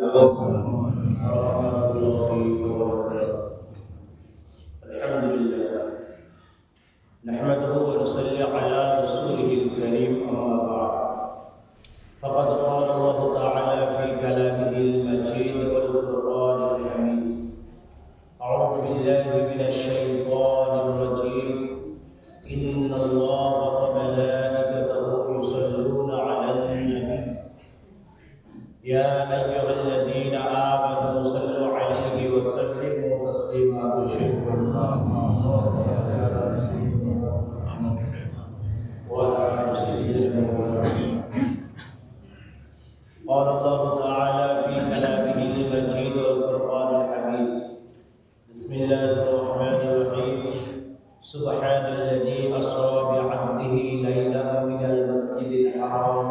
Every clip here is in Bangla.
الحمد لله نحمده ونصلي على رسوله الكريم أما بعد فقد قال الله تعالى في كلامه المجيد والفرقان الحميد أعوذ بالله من الشيطان الرجيم إن الله وملائكته يصلون على النبي يا أيها الذين آمنوا صلوا عليه وسلموا تسليما تشركون وعلى سيدنا قال الله تعالى في كلامه المجيد والفرقان الحميد بسم الله الرحمن الرحيم سبحان الذي أسرى بعبده ليلا من المسجد الحرام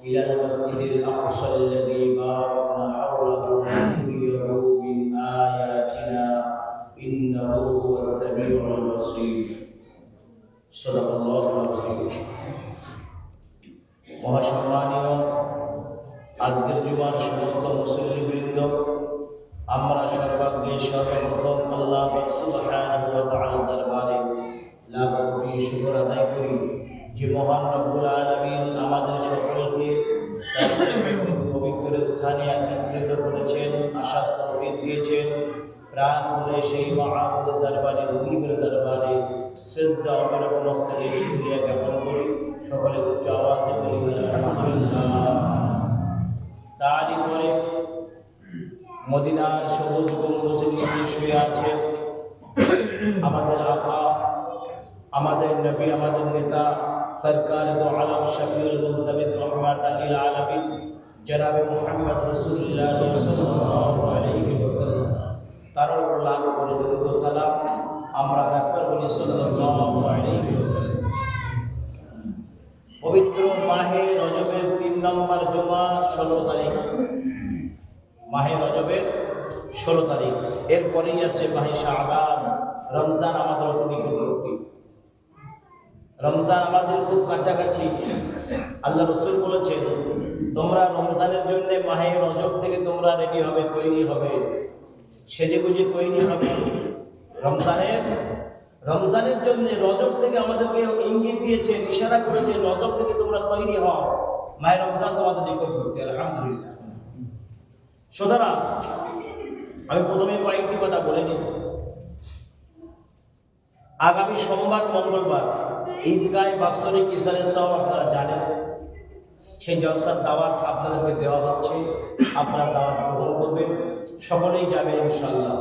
إلى المسجد الأقصى الذي باركنا حوله لنريه من آياتنا إنه هو السميع البصير صدق الله العظيم মহাসম্মানীয় আজকের জুমার সমস্ত মুসল্লিবৃন্দ, আমরা সর্বাগ্রে সর্বপ্রথম আল্লাহ পাক সুবহানাহু ওয়া তাআলার দরবারে লাখ কোটি শুকর আদায় করি যে মহান রব্বুল আলামিন আমাদের সকলকে পবিত্র স্থানে একত্রিত করেছেন, আসার তৌফিক দিয়েছেন। প্রাণ ভরে সেই মাহবুবের দরবারে, মুনিবের দরবারে সিজদা অবনত মস্তকে শুকরিয়া জ্ঞাপন করি। সকলে উচ্চ আওয়াজে বলি আলহামদুলিল্লাহ। তারই পরে মদিনার সবুজ গম্বুজের নিচে শুয়ে আছে আমাদের আকা, আমাদের নবী, আমাদের নেতা, সরকার দো আলম শফিউল মুজতাবিদ রহমাত লিল আলামিন জনাবে মুহাম্মদ রাসূলুল্লাহ সাল্লাল্লাহু আলাইহি ওয়াসাল্লাম, তার উপর লাখ করে দরুদ ও সালাম আমরা রাখতে বলি সাল্লাল্লাহু আলাইহি ওয়াসাল্লাম। পবিত্র মাহে রজবের 3 নম্বর জুমা 16 তারিখ, মাহে রজবের 16 তারিখ। এরপরেই আসে মাহে শাবান, রমজান আমাদের অতি নিকটবর্তী। রমজান আমাদের খুব কাছাকাছি। আল্লাহ রাসূল বলেছেন, তোমরা রমজানের জন্য মাহে রজব থেকে তোমরা রেডি হবে, তৈরি হবে, সেজেগুজে তৈরি হবে। রমজানের জন্য রজব থেকে আমাদেরকে ইঙ্গিত দিয়েছেন, ইশারা করেছেন, রজব থেকে তোমরা তৈরি হও, মাহে রমজান তোমাদের নিকটবর্তী। আলহামদুলিল্লাহ। সুতরাং আমি প্রথমে কয়েকটি কথা বলে নিই। আগামী সোমবার মঙ্গলবার ঈদগায় বাৎসরিক ইশারের সব আপনারা জানেন, সেই জলসার দাওয়াত আপনাদেরকে দেওয়া হচ্ছে। আপনারা দাওয়াত গ্রহণ করবেন, সকলেই যাবেন ইনশাআল্লাহ।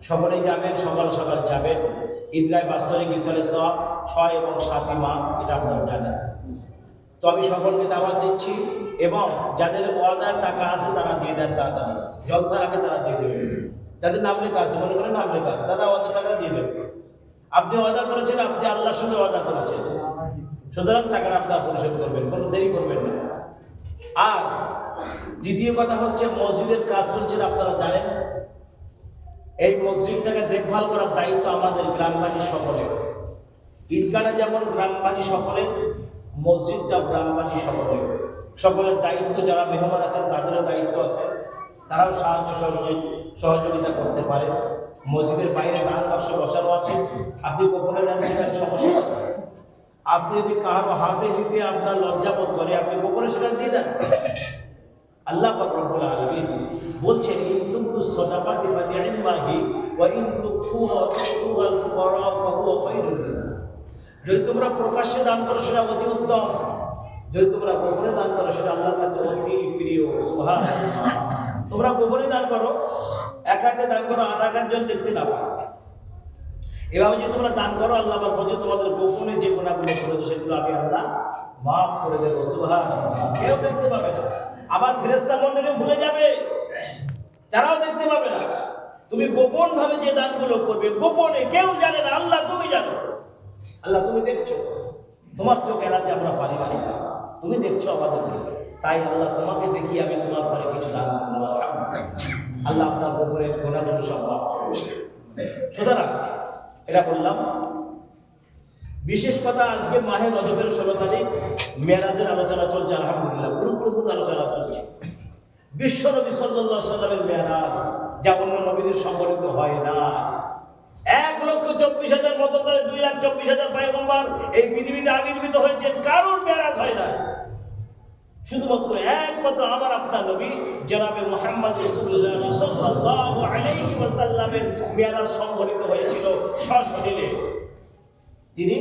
সকলেই যাবেন, সকাল সকাল যাবেন। ঈদগায় বাৎসরিক ইশারের সব 6 এবং 7 মাহ, এটা আপনারা জানেন। তো আমি সকলকে দাওয়াত দিচ্ছি, এবং যাদের ওয়াদার টাকা আছে তারা দিয়ে দেন তাড়াতাড়ি, জলসার আগে তারা দিয়ে দেবেন। যাদের নাম লেখা আছে, মনে করেন নাম লেখা আছে, তারা ওয়াদার টাকা দিয়ে দেবেন। আপনি ওয়াদা করেছেন, আপনি আল্লাহর সঙ্গে ওয়াদা করেছেন, সুতরাং টাকাটা আপনার পরিশোধ করবেন, কোনো দেরি করবেন না। আর দ্বিতীয় কথা হচ্ছে, মসজিদের কাজ চলছে, আপনারা জানেন। এই মসজিদটাকে দেখভাল করার দায়িত্ব আমাদের গ্রামবাসী সকলের। ঈদগাহটা যেমন গ্রামবাসী সকলের, মসজিদটা গ্রামবাসী সকলের। সকলের দায়িত্ব, যারা মেহমান আছেন তাদেরও দায়িত্ব আছে, তারাও সহযোগিতা করতে পারে। মসজিদের বাইরে দান বাক্স বসানো আছে, আপনি গোপনে দেন, সেখানে সমস্যা। আপনি যদি কারো হাতে দিতে আপনার লজ্জা বোধ করে, আপনি গোপনে সেখানে দিয়ে দেন। আল্লাহ পাক রব্বুল আলামিন বলছেন, ইন তুবদু সাদাকাতি ফানি'মাহি ওয়া ইন তুখফুহা ওয়া তু'তুহাল ফুকারা ফাহুয়া খায়রুল লাকুম। যদি তোমরা প্রকাশ্যে দান করো সেটা অতি উত্তম, যদি তোমরা গোপনে দান করো সেটা আল্লাহর কাছে অতি প্রিয়। সুবহানাল্লাহ। তোমরা গোপনে দান করো, এক হাতে দান করো, আর এক একজন দেখতে না পায়। এভাবে যদি তোমরা দান করো, আল্লাহ পাক বলছে তোমাদের গোপনে যে গুনাহগুলো করেছো সেগুলো আমি আল্লাহ মাফ করে দেবো। সুবহানাল্লাহ। কেউ দেখতে পাবে না, আবার ফেরেশতা মণ্ডলীও ভুলে যাবে, তারাও দেখতে পাবে না। তুমি গোপন ভাবে যে দানগুলো করবে, গোপনে, কেউ জানে না, আল্লাহ তুমি জানো। আল্লাহ তুমি দেখছো, তোমার চোখ এড়াতে আমরা পারি না, তুমি দেখছো আমাদেরকে। তাই আল্লাহ তোমাকে দেখি আমি তোমার ঘরে কিছু দান করলাম। আল্লাহ আপনার গোপনের গুনাহগুলো সব মাফ করবে। সুতরাং এটা বললাম। বিশেষ কথা, আজকে মাহে রজবের 16 তারিখ মেরাজের আলোচনা চলছে। আলহামদুলিল্লাহ, গুরুত্বপূর্ণ আলোচনা চলছে। বিশ্বনবী সাল্লাল্লাহু আলাইহি ওয়াসাল্লামের মেরাজ যা অন্য নবীদের সংগঠিত হয় না। 1,24,000 মতো করে 2,24,000 পয়গম্বর এই পৃথিবীতে আবির্ভূত হয়েছেন, কারোর মেরাজ হয় না। শুধুমাত্র একমাত্র আমার আপনার নবী জনাবে মুহাম্মদ রাসূলুল্লাহ সাল্লাল্লাহু আলাইহি ওয়াসাল্লামের মেরাজ সংগঠিত হয়েছিল সশরীরে। তিনি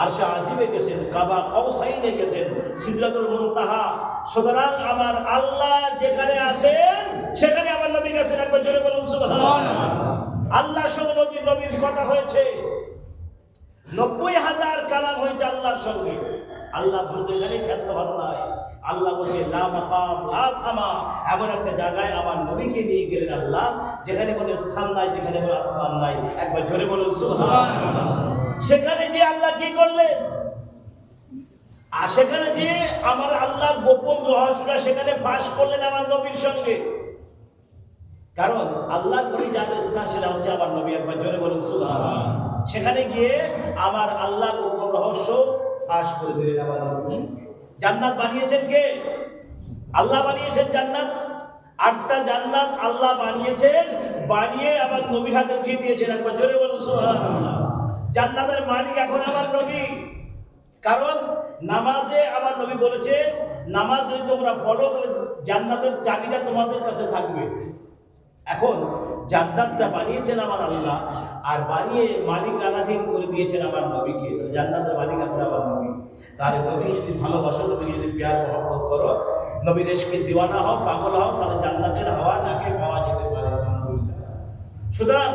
আরশে আজিমে গেছেন, কাবা কাউসাইনে গেছেন, সিদরাতুল মুনতাহা। সুতরাং আমার আল্লাহ যেখানে আছেন সেখানে আমার নবী গেছেন। একবার জোরে বলুন সুবহানাল্লাহ। আল্লাহর সঙ্গে নবীর কথা হয়েছে, 90,000 কালাম হয়েছে আল্লাহর সঙ্গে। আল্লাহ শুধু এখানে ক্ষান্ত হন নাই, আল্লাহ বলছে লা মাকাম লা সামা, এমন একটা জায়গায় আমার নবীকে নিয়ে গেলেন আল্লাহ যেখানে কোনো স্থান নাই, যেখানে কোনো আসমান নাই। একবার জোরে বলুন সুবহানাল্লাহ। সেখানে যে আল্লাহ কি করলেন, আর সেখানে যে আমার আল্লাহ গোপন রহস্যটা সেখানে ফাঁস করলেন আমার নবীর সঙ্গে। কারণ আল্লাহর পরে যার স্থান সেটা হচ্ছে আমার নবী। একবার জোরে বলুন সুবহানাল্লাহ। সেখানে গিয়ে আমার আল্লাহ গোপন রহস্য ফাঁস করে দিলেন আমার নবীর সঙ্গে। জান্নাত বানিয়েছেন কে? আল্লাহ বানিয়েছেন জান্নাত। 8টা জান্নাত আল্লাহ বানিয়েছেন, বানিয়ে আমার নবীর হাতে উঠিয়ে দিয়েছেন। একবার জোরে বলুন সুবহানাল্লাহ। জান্নাতের মালিক এখন আমার নবী। কারণ নামাজে আমার নবী বলেছেন, নামাজ যদি তোমরা পড়ো তাহলে জান্নাতের চাবিটা তোমাদের কাছে থাকবে। এখন জান্নাতটা বানিয়েছেন আমার আল্লাহ, আর বানিয়ে মালিকানাধীন করে দিয়েছেন আমার নবীকে। জান্নাতের মালিক আপনার আমার নবী। তার নবী যদি ভালোবাসো, নবীকে যদি প্যার মহব্বত করো, নবীর ইশকে দিওয়ানা হও, পাগল হও, তাহলে জান্নাতের হাওয়া নাকে পাওয়া যেতে পারে। আলহামদুলিল্লাহ। সুতরাং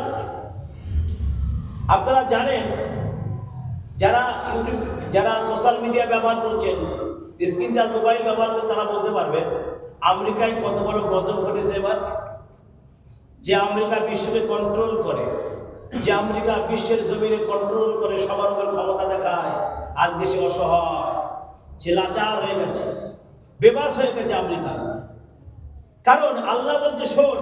আপনারা জানেন, যারা ইউটিউব, যারা সোশ্যাল মিডিয়া ব্যবহার করছেন, স্ক্রিন টাচ মোবাইল ব্যবহার করে, তারা বলতে পারবেন আমেরিকায় কত বড় গজব ঘটেছে এবার। যে আমেরিকা বিশ্বকে কন্ট্রোল করে, যে আমেরিকা বিশ্বের জমিনে কন্ট্রোল করে, সবার উপর ক্ষমতা দেখায়, আজকে সে অসহায়, সে লাচার হয়ে গেছে, বেবাস হয়ে গেছে আমেরিকা। কারণ আল্লাহ বলছে, শোন,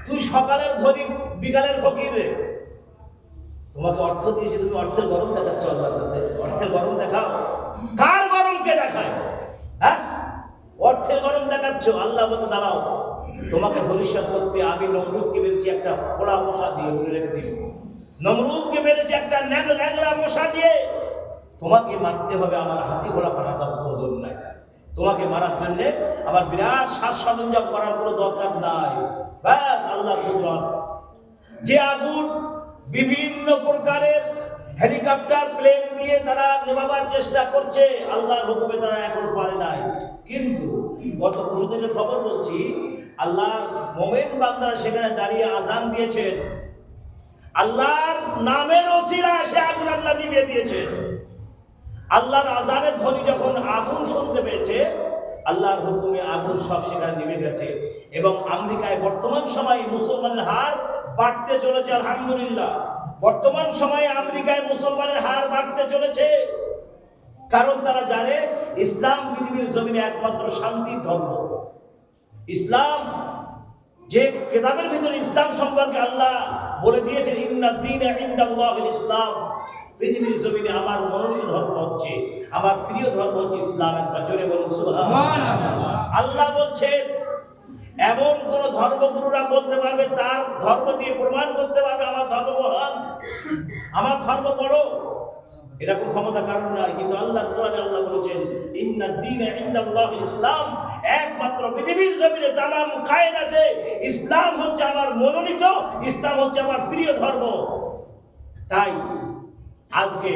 তুই সকালের ধনী বিকালের ফকির রে, তোমাকে অর্থ দিয়েছে, তুমি অর্থের গরম দেখাচ্ছ আল্লাহর কাছে। অর্থের গরম দেখাও, কার গরমকে দেখায়? হ্যাঁ, অর্থের গরম দেখাচ্ছ। আল্লাহ বলতে দাঁড়াও, তোমাকে ধনিষ্ঠ করতে আমি নমরুদকে মেরেছি একটা খোলা মশা দিয়ে, মনে রেখে দিও, নমরুদকে মেরেছি একটা ল্যাংলা মশা দিয়ে। তোমাকে মারতে হবে, আমার হাতি ঘোড়া পাঠানোর প্রয়োজন নাই। তোমাকে মারার জন্য আমার বিরাট সাজ সরঞ্জাম করার কোনো দরকার নাই। ব্যাস আল্লাহর কুদরত। যে আগুন বিভিন্ন প্রকারের হেলিকপ্টার প্লেন দিয়ে তারা নেভাবার চেষ্টা করছে, আল্লাহর হুকুমে তারা এখন পারে নাই। কিন্তু গত পরশুদিনের খবর বলছি, আল্লাহর মোমেন বান্দারা সেখানে দাঁড়িয়ে আজান দিয়েছেন, আল্লাহর নামের ওসিলায় সে আগুন আল্লাহ নিভিয়ে দিয়েছেন। আল্লাহর আজানের ধ্বনি যখন আগুন শুনতে পেয়েছে, আল্লাহর হুকুমে আগুন সব সেখানে নিভে গেছে। এবং আমেরিকায় বর্তমান সময়ে মুসলমানের হার বাড়তে চলেছে। আলহামদুলিল্লাহ, বর্তমান সময়ে আমেরিকায় মুসলমানের হার বাড়তে চলেছে। কারণ তারা জানে ইসলাম পৃথিবীর জমিনে একমাত্র শান্তির ধর্ম। ইসলাম, যে কিতাবের ভিতরে ইসলাম সম্পর্কে আল্লাহ বলে দিয়েছেন, ইন্নাদ দীন ইনদাল্লাহিল ইসলাম, পৃথিবীর জমিনে আমার মনোনীত ধর্ম হচ্ছে, আমার প্রিয় ধর্ম হচ্ছে ইসলাম। একবার জোরে বলুন সুবহানাল্লাহ। আল্লাহ বলছেন, এমন কোন ধর্মগুরুরা বলতে পারবে, তার ধর্ম দিয়ে প্রমাণ করতে পারবে আমার ধর্ম মহান, আমার ধর্ম বড়, এরকম ক্ষমতা কারণ নাই। কিন্তু আল্লাহর কোরআনে আল্লাহ বলেছেন, ইন্নাদ দীন ইনদাল্লাহিল ইসলাম, একমাত্র পৃথিবীর জমিনে তামাম কায়নাতে ইসলাম হচ্ছে আমার মনোনীত, ইসলাম হচ্ছে আমার প্রিয় ধর্ম। তাই আজকে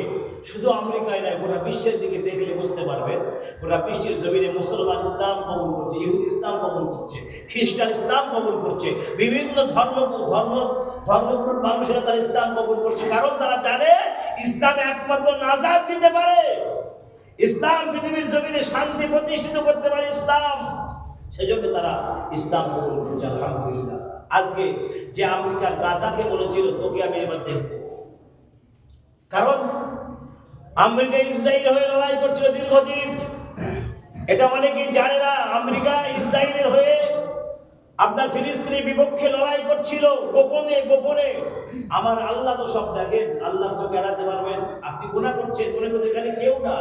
শুধু আমেরিকায় নয়, গোটা বিশ্বের দিকে দেখলে বুঝতে পারবেন, গোটা বিশ্বের জমিনে মুসলমান ইসলাম কবুল করছে, ইহুদি ইসলাম কবুল করছে, খ্রিস্টান ইসলাম কবুল করছে, বিভিন্ন ধর্মগুরুর মানুষেরা তারা ইসলাম কবুল করছে। কারণ তারা জানে ইসলাম একমাত্র নাজাত দিতে পারে, ইসলাম পৃথিবীর জমিনে শান্তি প্রতিষ্ঠিত করতে পারে ইসলাম। সেজন্য তারা ইসলাম কবুল করছে। আলহামদুলিল্লাহ। আজকে যে আমেরিকা গাজাকে বলেছিল তোকে আমি এবার দেখব, কারণ আমেরিকা ইসরায়েল হয়ে লড়াই করছিল দীর্ঘদিন। এটা অনেকেই জানে না, আমেরিকা ইসরায়েলের হয়ে আপনার ফিলিস্তিনের বিপক্ষে লড়াই করছিল গোপনে গোপনে। আমার আল্লাহ তো সব দেখেন, আল্লাহর চোখ এড়াতে পারবেন? আপনি গুনাহ করছেন, মনে করছেন এখানে কেউ না,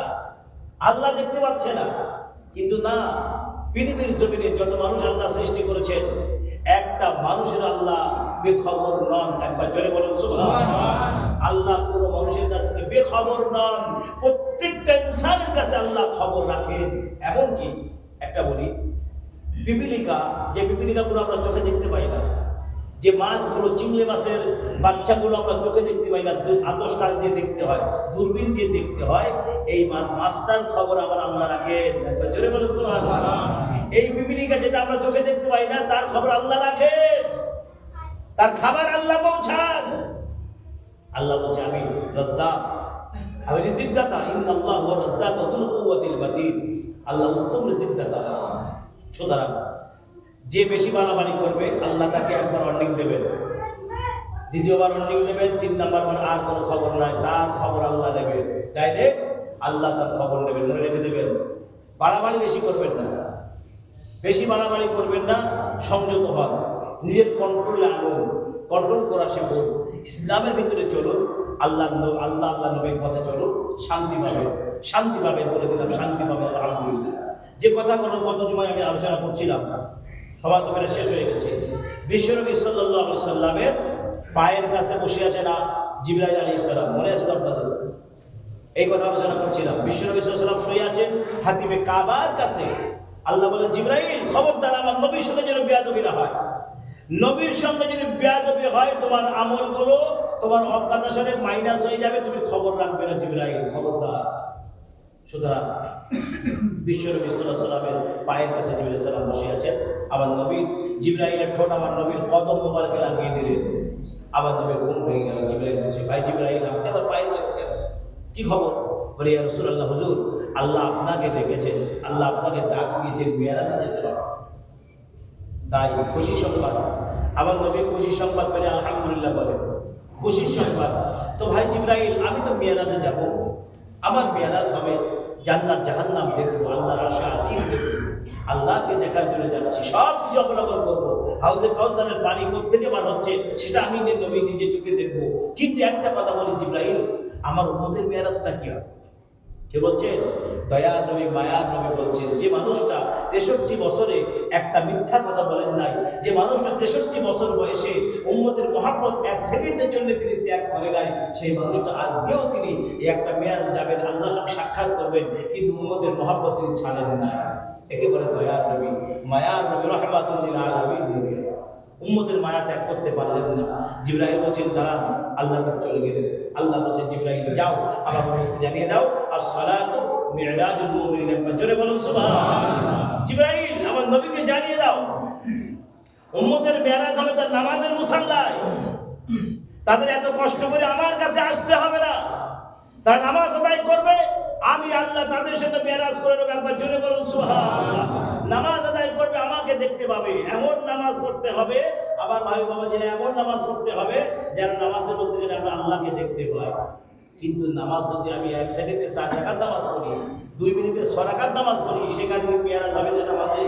আল্লাহ দেখতে পাচ্ছে না। কিন্তু না, পৃথিবীর জমিনে যত মানুষ আল্লাহ সৃষ্টি করেছেন, একটা মানুষের আল্লাহ বেখবর নন। একবার জোরে বলুন সুবহানাল্লাহ। আল্লাহ কোনো মানুষের কাছ থেকে বেখবর নন, প্রত্যেকটা ইনসানের কাছে আল্লাহ খবর রাখেন। এমনকি একটা বলি, পিপিলিকা, যে পিপিলিকাগুলো আমরা চোখে দেখতে পাই না, যে মাছগুলো, চিংড়ি মাছের বাচ্চাগুলো আমরা চোখে দেখতে পাই না, আতশ কাচ দিয়ে দেখতে হয়, দূরবীন দিয়ে দেখতে হয়, এই মাছটার খবর আমার আল্লাহ রাখেন। একবার জোরে বলুন সুবহানাল্লাহ। এই পিপিলিকা যেটা আমরা চোখে দেখতে পাই না, তার খবর আল্লাহ রাখেন, তার খাবার আল্লাহ পৌঁছান। আল্লাহ বলছে আমি রাজ্জাক, আমি রিজিকদাতা। ইন্নাল্লাহ হুয়া রাজ্জাক যুল কুওয়াতিল মাতিন। আল্লাহ উত্তম রিজিকদাতা। সুতরাং যে বেশি বাড়াবাড়ি করবে আল্লাহ তাকে একবার অর্নিং দেবেন, দ্বিতীয়বার অর্নিং দেবেন, 3 নাম্বার বার আর কোনো খবর নাই, তার খবর আল্লাহ নেবেন। ডাইরেক্ট আল্লাহ তার খবর নেবেন, মনে রেখে দেবেন। বাড়াবাড়ি বেশি করবেন না, বেশি বাড়াবাড়ি করবেন না, সংযত হন, নিজের কন্ট্রোলে আনুন, কন্ট্রোল করা শিখুন, ইসলামের ভিতরে চলুন, আল্লাহ নবীর পথে চলুন, শান্তি পাবেন। শান্তি পাবেন বলে দিলাম, শান্তি পাবেন আলহামদুলিল্লাহ। যে কথাগুলো গত জুমায় আমি আলোচনা করছিলাম, সবার তো শেষ হয়ে গেছে। বিশ্বনবী সাল্লাল্লাহু আলাইহি সাল্লামের পায়ের কাছে বসে আছেন জিবরাইল আলাইহিস সালাম, মনে আছে আপনাদের? এই কথা আলোচনা করছিলাম। বিশ্বনবী সাল্লাল্লাহু আলাইহি সাল্লাম শুয়ে আছেন হাতিমে কাবার কাছে। আল্লাহ বলেন, জিবরাইল খবরদার আমার নবীর সঙ্গে যেন বেয়াদবি না হয়। নবীর সঙ্গে যদি বেয়াদবি হয়, তোমার আমলগুলো তোমার অজ্ঞাতসারে মাইনাস হয়ে যাবে, তুমি খবর রাখবে না জিবরাইল, খবরদার। সুতরাং বিশ্বনবী সাল্লাল্লাহু আলাইহি সাল্লামের পায়ের কাছে জিবরাইল সালাম বসে আছেন। আমার নবীর জিবরাইলের ঠোঁট আমার নবীর কদম মোবারকে লাগিয়ে দিলেন। আমার নবীর ঘুম ভেঙে গেল। জিবরাইল বলছে, ভাই জিবরাইল, আপনি আমার পায়ের কাছে কেন? কি খবর? বলে, ইয়া রাসূলুল্লাহ, হুজুর আল্লাহ আপনাকে ডেকেছেন, আল্লাহ আপনাকে ডাক দিয়েছেন মিরাজে যেতে হবে। তাই খুশি সংবাদ। আমার নবী খুশি সংবাদ পেলে আলহামদুলিল্লাহ বলে, খুশির সংবাদ। তো ভাই জিবরাইল, আমি তো মিরাজে যাব, আমার মিরাজ হবে, জান্নাত জাহান্নাম দেখবো, আল্লাহর আরশে আজিম দেখবো, আল্লাহকে দেখার জন্য যাচ্ছি, সব কিছু অবলোকন করবো। হাউজে কাউসারের পানি কোত্থেকে বার হচ্ছে সেটা আমি নবী নিজে চোখে দেখবো। কিন্তু একটা কথা বলি জিবরাইল, আমার উম্মতের মিরাজটা কি হবে? কে বলছেন? দয়ার নবী, মায়ার নবী বলছেন, যে মানুষটা 63 বছরে একটা মিথ্যা কথা বলেন নাই, যে মানুষটা 63 বছর বয়সে উম্মতের মহাব্বত 1 সেকেন্ডের জন্য তিনি ত্যাগ করে নাই, সেই মানুষটা আজকেও তিনি একটা মেয়াজ যাবেন, আল্লাহর সঙ্গে সাক্ষাৎ করবেন, কিন্তু উম্মতের মহাব্বত তিনি ছাড়েন না। একে বলে দয়ার নবী, মায়ার নবী, রাহমাতুল লিল আলামিন নবী। উম্মতের মায়া ত্যাগ করতে পারলেন না। জিবরাইল বলছেন, দাঁড়ান, আল্লাহর কাছে চলে গেলেন। আল্লাহ বলছেন, জিবরাইল যাও, আমার উম্মতকে জানিয়ে দাও, আসসালাতু মিরাজুল মুমিনিন। একবার জোরে বলুন সুবহানাল্লাহ। জিবরাইল, আমার নবীকে জানিয়ে দাও, উম্মতের মেরাজ হবে তার নামাজের মুসাল্লায়। তাদের এত কষ্ট করে আমার কাছে আসতে হবে না, তারা নামাজ আদায় করবে, আমি আল্লাহ তাদের সাথে মেরাজ করে নেবো। একবার জোরে বলুন সুবহানাল্লাহ। নামাজ আদায় করবে, আমাকে দেখতে পাবে। এমন নামাজ পড়তে হবে আমার ভাই বাবা, যেন এমন নামাজ পড়তে হবে যেন নামাজের মধ্যে যেন আমরা আল্লাহকে দেখতে পাই। কিন্তু নামাজ যদি আমি 1 সেকেন্ডে 4 রাকাত নামাজ পড়ি, 2 মিনিটে 6 রাকাত নামাজ পড়ি, সেখানে কি মেরাজ হবে সে নামাজে?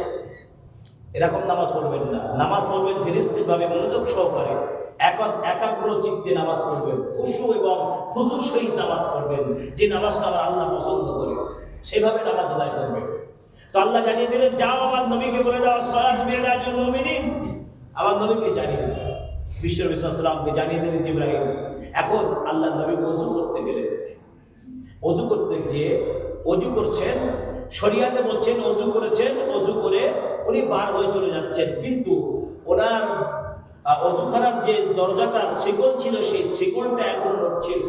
এরকম নামাজ পড়বেন না। নামাজ পড়বেন ধীরে স্থিরভাবে, মনোযোগ সহকারে, একাগ্র চিত্তে নামাজ পড়বেন, খুশু এবং খুজুর সহিত নামাজ পড়বেন, যে নামাজটা আমার আল্লাহ পছন্দ করে, সেভাবে নামাজ আদায় করবেন। তো আল্লাহ জানিয়ে দিলেন, যাও আমার নবীকে বলে দাও, আসসালাতু মিরাজুল মুমিনিন। আমার নবীকে জানিয়ে দাও। বিশ্বনবী সাল্লাল্লাহু আলাইহি ওয়াসাল্লামকে জানিয়ে দিলেন জিবরাইল। এখন আল্লাহ নবী ওযু করতে গেলেন। ওযু করতে গিয়ে ওযু করছেন, শরিয়াতে বলছেন ওযু করেছেন, ওযু করে উনি বার হয়ে চলে যাচ্ছেন, কিন্তু ওনার ওযুখানার যে দরজাটার শিকল ছিল, সেই শিকলটা এখনো নড়ছিল।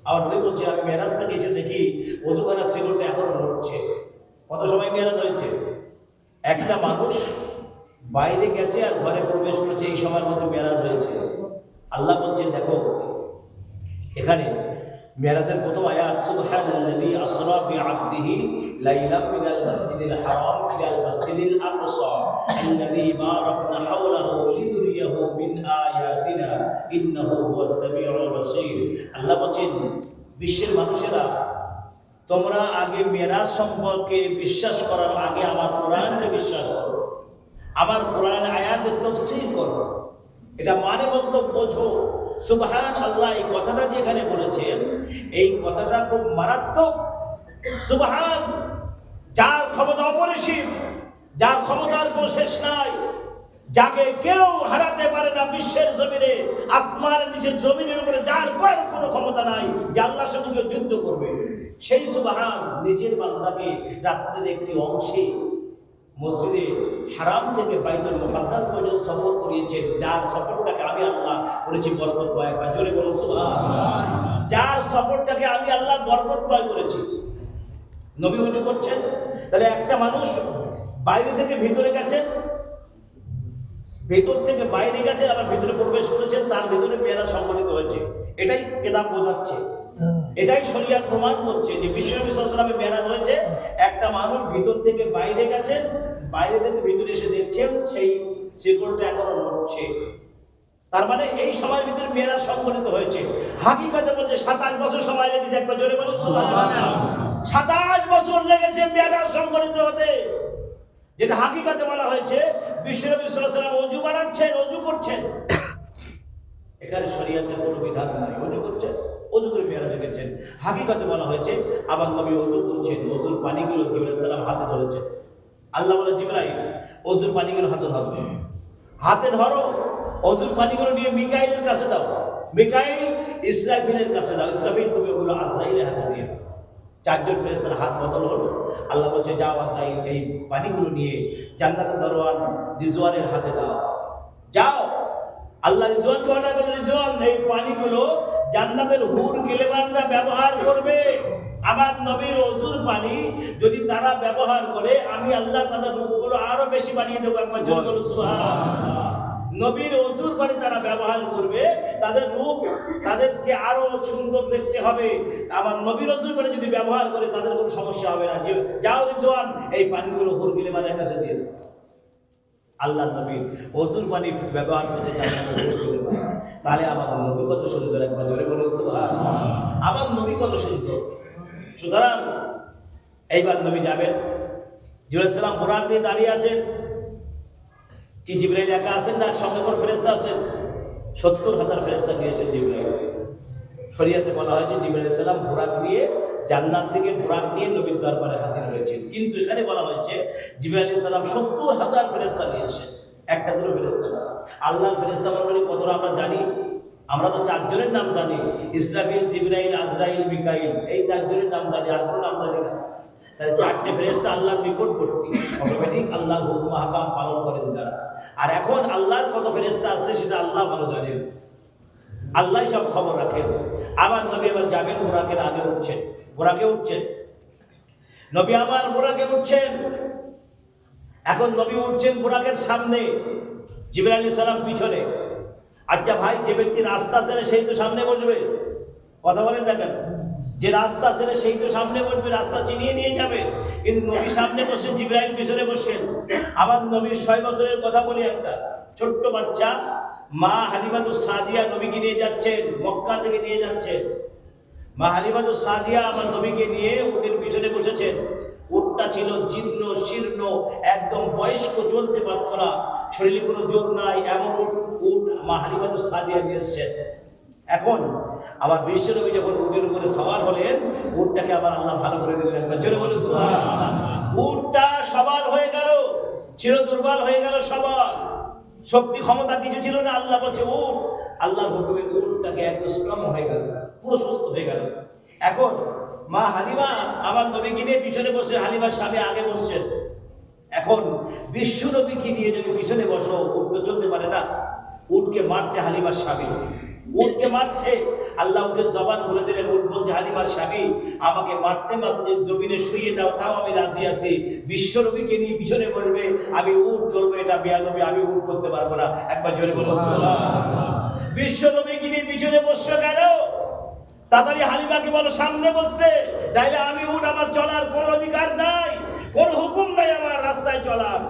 আমার নবী বলছে, আমি মেরাজ থেকে এসে দেখি ওযুখানার শিকলটা এখনো নড়ছে। কত সময় মেরাজ হয়েছে? একটা মানুষ বাইরে গেছে আর ঘরে প্রবেশ করেছে, এই সময়ের মধ্যে মেরাজ হয়েছে। আল্লাহ বলছেন, দেখো এখানে মেরাজের প্রথম আয়াত, সুবহানাল্লাযী আসরা বিআবদিহি লাইলাম মিনাল মাসজিদিল হারাম ইলাল মাসজিদিল আকসা আল্লাযী বারাকনা হাওলাহু লিনুরিয়াহু মিন আয়াতিনা ইন্নাহু হুয়াস সামিউল বাসীর। আল্লাহ বলেন, বিশ্বের মানুষেরা, তোমরা আগে মেরাজ সম্পর্কে বিশ্বাস করার আগে আমার কোরআনকে বিশ্বাস করো, আমার কোরআনের আয়াতের তাফসীর করো, এটা মানে মতলব বোঝো। সুবহানাল্লাহ, এই কথাটা যে এখানে বলেছেন, এই কথাটা খুব মারাত্মক। সুবহান, যার ক্ষমতা অপরিসীম, যার ক্ষমতার কোনো শেষ নাই, যাকে কেউ হারাতে পারে না বিশ্বের জমিনে, আসমানের নিচে জমিনের উপরে যার কোনো ক্ষমতা নাই যে আল্লাহর সঙ্গে কেউ যুদ্ধ করবে, সেই সুবহান নিজের বান্দাকে রাত্রের একটি অংশে মসজিদে হারাম থেকে বাইতুল মুকাদ্দাস পর্যন্ত সফর করিয়েছেন, যার সফরটাকে আমি আল্লাহ করেছি বরকতময়। একবার জোরে বলুন সুবহান। যার সফরটাকে আমি আল্লাহ বরকতময় করেছি। নবী উজু করছেন, তাহলে একটা মানুষ বাইরে থেকে ভিতরে গেছেন, ভেতর থেকে বাইরে গেছেন, আবার ভিতরে প্রবেশ করেছেন, তার ভিতরে মেয়েরাজ সংগঠিত হয়েছে। এটাই কেতাব বোঝাচ্ছে, এটাই শরিয়াত প্রমাণ করছে যে বিশ্বনবী সাল্লাল্লাহু আলাইহি ওয়াসাল্লামের মেরাজ হয়েছে। একটা মানুষ ভিতর থেকে বাইরে গেছেন, বাইরে থেকে ভিতরে এসে দেখছেন সেই শিকলটা এখনো নড়ছে। তার মানে এই সময়ের ভিতরে মেরাজ সংগঠিত হয়েছে। হাকিকতে বলছে 27 বছর সময় লেগেছে। একবার জোরে বলুন সুবহানাল্লাহ। 27 বছর লেগেছে মেরাজ সংগঠিত হতে। যেটা হাকিকতে বলা হয়েছে, বিশ্বনবী সাল্লাল্লাহু আলাইহি ওয়াসাল্লাম ওযু বানাচ্ছেন, ওযু করছেন, এখানে শরীয়তের কোনো বিধান নাই, ওযু করছেন, ওযু করে মেরাজে গেছেন। হাকিকতে বলা হয়েছে আমার নবী ওযু করছেন, ওযুর পানিগুলো জিবরাইল আলাইহিস সালাম হাতে ধরেছেন। আল্লাহ বলে জিবরাইল ওযুর পানিগুলো হাতে ধরো, হাতে ধরো, ওযুর পানিগুলো নিয়ে মিকাইলের কাছে দাও, মিকাইল ইসরাফিলের কাছে দাও, ইসরাফিল তুমি ওগুলো আজরাইলের হাতে দিয়ে দাও। 4 জন ফেরেশতার হাত বদল হলো। আল্লাহ বলছে যাও আজরাইল এই পানিগুলো নিয়ে জান্নাতের দরওয়ান রিজওয়ানের হাতে দাও, যাও। আল্লাহ রিজওয়ানকে অর্ডার করলেন, রিজওয়ান এই পানিগুলো জান্নাতের হুর গিলেমানরা ব্যবহার করবে। আমার নবীর ওযুর পানি যদি তারা ব্যবহার করে, আমি আল্লাহ তাদের রূপগুলো আরো বেশি বানিয়ে দেবো। একবার জোরে বলুন সুবহানাল্লাহ। নবীর ওযুর পানি তারা ব্যবহার করবে, তাদের রূপ তাদেরকে আরো সুন্দর দেখতে হবে। আমার নবীর ওযুর পানি যদি ব্যবহার করে তাদের কোনো সমস্যা হবে না। যে যাও রিজওয়ান এই পানিগুলো হুর গিলেমানের কাছে দিয়ে দাও। আল্লাহ নবীর ওযুর পানি ব্যবহার করছে তাহলে আমার নবী কত সুন্দর। একবার জোরে বলুন সুবহানাল্লাহ। আমার নবী কত সুন্দর। সুতরাং এইবার নবী যাবেন, জিবরাইল সালাম বুরাক নিয়ে দাঁড়িয়ে আছেন। কি জিবরাইল একা আছেন না সঙ্গে কোন ফেরেশতা আছেন? 70,000 ফেরেশতা নিয়েছেন জিবরাইল। শরীয়তে বলা হয়েছে জিবরাইল সালাম বুরাক নিয়ে জান্নাত থেকে বুরাক নিয়ে নবীর দরবারে হাজির হয়েছেন। কিন্তু এখানে বলা হয়েছে জিবরাইল আলাইহিস সালাম 70,000 ফেরেশতা নিয়েছেন, একটা দুটো ফেরেশতা না। আল্লাহর ফেরেশতা মণ্ডলী কতটা আমরা জানি? আমরা তো 4 জনের নাম জানি, ইসরাফিল, জিবরাইল, আজরাইল, মিকাইল, এই 4 জনের নাম জানি, আর কোনো নাম জানি না। তাহলে 4টে ফেরেশতা আল্লাহর নিকটবর্তী, অটোমেটিক আল্লাহর হুকুম আহকাম পালন করেন তারা। আর এখন আল্লাহর কত ফেরেশতা আছে সেটা আল্লাহ ভালো জানেন, আল্লাহ সব খবর রাখেন। আমার নবী এবার যাবেন, বুরাকের আগে উঠছেন, বুরাকে উঠছেন, নবী আমার বুরাকে উঠছেন। এখন নবী উঠছেন বুরাকের সামনে, জিবরাইল আলাইহিস সালাম পিছনে। আচ্ছা ভাই, যে ব্যক্তি রাস্তা চেনে সেই তো সামনে বসবে, কথা বলেন না কেন? যে রাস্তা চেনে সেই তো সামনে বসবে, রাস্তা চিনিয়ে নিয়ে যাবে। কিন্তু নবী সামনে বসেন, জিবরাইল পিছনে বসছেন। আমার নবীর 6 বছরের কথা বলি, একটা ছোট্ট বাচ্চা মা হালিমাতুস সাদিয়া নবীকে নিয়ে যাচ্ছেন, মক্কা থেকে নিয়ে যাচ্ছেন। মা হালিমাতুস সাদিয়া আমার নবীকে নিয়ে উটের পিছনে বসেছেন। উটটা ছিল জীর্ণ শীর্ণ, একদম বয়স্ক, চলতে পারত না, শরীরে কোনো জোর নাই, এমন উট মা হালিমাতুস সাদিয়া নিয়ে এসেছেন। এখন আমার বিশ্বনবী যখন উটের উপরে সওয়ার হলেন, উটটাকে আবার আল্লাহ ভালো করে দিলেন। জোরে বলুন সুবহানাল্লাহ। উটটা সবল হয়ে গেল, ছিল দুর্বল হয়ে গেল সবল, শক্তি ক্ষমতা কিছু ছিল না। আল্লাহ বলছে উট, আল্লাহর হুকুমে উটটাকে একদম স্ট্রং হয়ে গেল, পুরো সুস্থ হয়ে গেল। এখন মা হালিমা আমার নবীকে নিয়ে পিছনে বসে, হালিমার স্বামী আগে বসছেন। এখন বিশ্ব নবীকে নিয়ে যদি পিছনে বসো, উট তো চলতে পারে না। উটকে মারছে হালিমার স্বামী, উটকে মারছে। আল্লাহ উটের জবান খুলে দিলেন। উট বলছে হালিমার স্বামী, আমাকে মারতে মারতে যদি জমিনে শুইয়ে দাও তাও আমি রাজি আছি। বিশ্ব নবীকে নিয়ে পিছনে বলবে আমি উট চলবো, এটা বেয়াদবি, আমি উট করতে পারবো না। একবার জোরে বলুন সুবহানাল্লাহ। বিশ্ব নবীকে নিয়ে পিছনে বসছো কেন? তাড়াতাড়ি হালিমাকে বলো সামনে বসতে, তাইলে আমি উট, আমার চলার কোনো অধিকার নাই, কোনো হুকুম নাই আমার রাস্তায় চলার।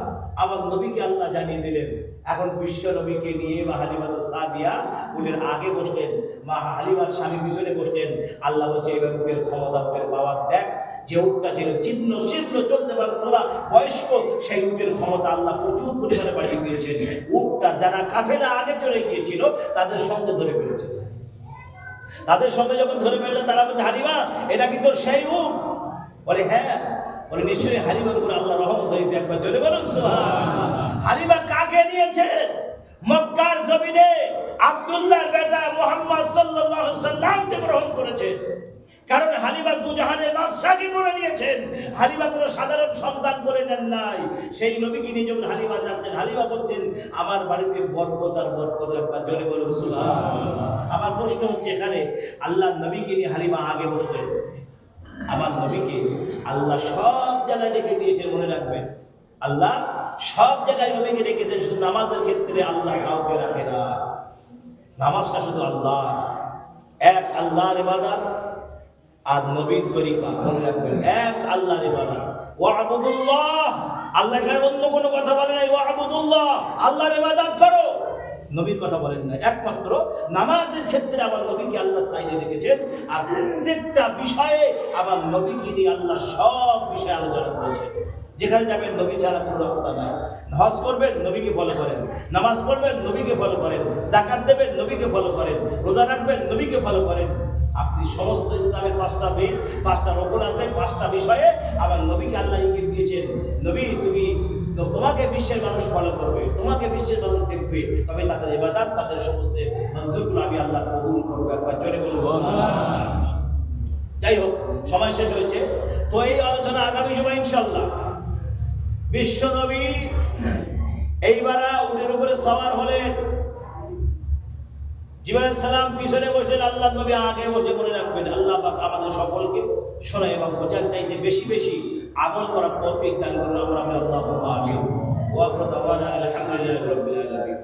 আমার নবীকে আল্লাহ জানিয়ে দিলেন। এখন বিশ্ব নবীকে নিয়ে মা হালিমাতুস সাদিয়া উটের আগে বসলেন, মা হালিমার স্বামী পিছনে বসলেন। আল্লাহ বলছে এবার উটের ক্ষমতা, উটের পাওয়ার দেখ। যে উটটা ছিল জীর্ণ শীর্ণ, চলতে পারত না, বয়স্ক, সেই উটের ক্ষমতা আল্লাহ প্রচুর পরিমাণে বাড়িয়ে দিয়েছেন। উটটা যারা কাফেলা আগে চলে গিয়েছিল তাদের সঙ্গে ধরে ফেলেছে। তাদের সঙ্গে যখন ধরে ফেললেন, তারা বলছে হালিমা এটা কিন্তু সেই উট, বলে হ্যাঁ, বলে নিশ্চয়ই হালিমার উপর আল্লাহ রহমত হয়েছে। একবার জোরে বলুন সুবহানাল্লাহ। হালিমা কাকে নিয়েছেন? মক্কার জমিনে আব্দুল্লাহর বেটা মুহাম্মদ সাল্লাল্লাহু আলাইহি সাল্লামকে গ্রহণ করেছেন। কারণ হালিমা দুজাহানের বাদশাকে করে নিয়েছেন। হালিমা কোনো সাধারণ সন্তান করে নেন নাই। সেই নবীকে নিয়ে যখন হালিমা যাচ্ছেন, হালিমা বলছেন আমার বাড়িতে বরকত আর বরকত। একবার জোরে বলুন সুবহানাল্লাহ। আমার প্রশ্ন হচ্ছে, এখানে আল্লাহ নবীকে নিয়ে হালিমা আগে বসলেন। আমার নবীকে আল্লাহ সব জায়গায় রেখে দিয়েছেন, মনে রাখবেন। আল্লাহ সব জায়গায় নবীকে রেখেছেন, শুধু নামাজের ক্ষেত্রে আল্লাহ কাউকে রাখে না। নামাজটা শুধু আল্লাহ, এক আল্লাহর ইবাদত আর নবীর তরিকা, মনে রাখবেন। এক আল্লাহর ইবাদত, ওয়া'বুদুল্লাহ। আল্লাহ এখানে অন্য কোনো কথা বলে নাই, ওয়া'বুদুল্লাহ, আল্লাহর ইবাদত করো। নবীর কথা বলেন না। একমাত্র নামাজের ক্ষেত্রে আমার নবীকে আল্লাহ সাইডে রেখেছেন, আর প্রত্যেকটা বিষয়ে আমার নবীকে নিয়ে আল্লাহ সব বিষয়ে আলোচনা করেছেন। যেখানে যাবেন নবী ছাড়া কোনো রাস্তা নাই। হজ করবেন, নবীকে ফলো করেন। নামাজ পড়বেন, নবীকে ফলো করেন। যাকাত দেবেন, নবীকে ফলো করেন। রোজা রাখবেন, নবীকে ফলো করেন। আপনি সমস্ত ইসলামের 5টা বেদ, 5টা রকম আছে, 5টা বিষয়ে আমার নবীকে আল্লাহ ইঙ্গিত দিয়েছেন। নবী, তোমাকে বিশ্বের মানুষ ফলো করবে, তোমাকে বিশ্বের মানুষ দেখবে, তবে তাদের ইবাদত, তাদের সমস্ত মঞ্জুরগুলো আমি আল্লাহ কবুল করবো। একবার জোরে বলুন সুবহানাল্লাহ। যাই হোক, সময় শেষ হয়েছে। তো এই আলোচনা আগামী জুমা ইনশাআল্লাহ। বিশ্ব নবী এইবার উটের উপরে সওয়ার হলেন। জিবরাইল আলাইহিস সালাম পিছনে বসলেন, আল্লাহ নবী আগে বসে। মনে রাখবেন, আল্লাহ পাক আমাদের সকলকে শোনা এবং বোঝার চাইতে বেশি বেশি আমল করার তৌফিক দান করুন। আমরা আল্লাহুম্মা আমিন। ওয়া আখিরু দাওয়ানা আলহামদুলিল্লাহি রাব্বিল আলামিন।